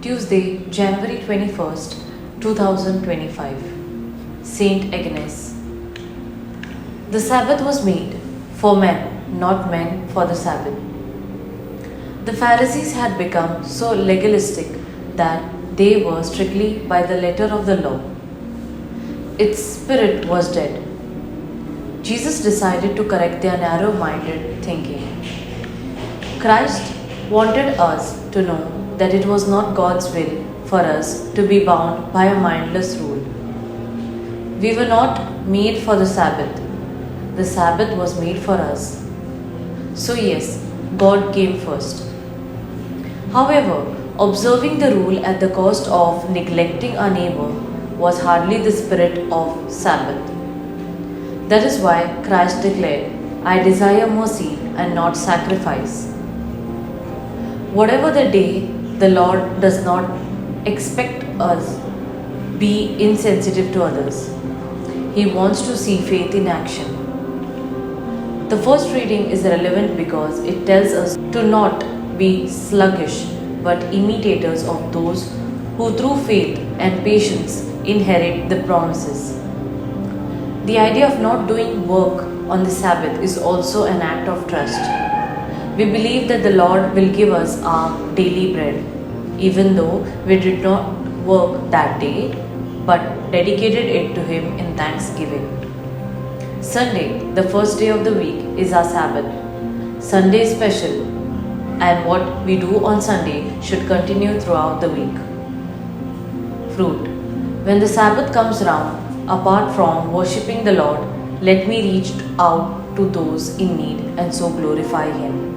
Tuesday, January 21st, 2025. Saint Agnes. The Sabbath was made for men, not men for the Sabbath. The Pharisees had become so legalistic that they were strictly by the letter of the law. Its spirit was dead. Jesus decided to correct their narrow minded thinking. Christ wanted us to know that it was not God's will for us to be bound by a mindless rule. We were not made for the Sabbath. The Sabbath was made for us. So, yes, God came first. However, observing the rule at the cost of neglecting our neighbor was hardly the spirit of Sabbath. That is why Christ declared, I desire mercy and not sacrifice. Whatever the day, the Lord does not expect us be insensitive to others. He wants to see faith in action. The first reading is relevant because it tells us to not be sluggish but imitators of those who through faith and patience inherit the promises. The idea of not doing work on the Sabbath is also an act of trust. We believe that the Lord will give us our daily bread, even though we did not work that day but dedicated it to Him in thanksgiving. Sunday, the first day of the week, is our Sabbath. Sunday is special, and what we do on Sunday should continue throughout the week. Fruit. When the Sabbath comes round, apart from worshipping the Lord, let me reach out to those in need and so glorify Him.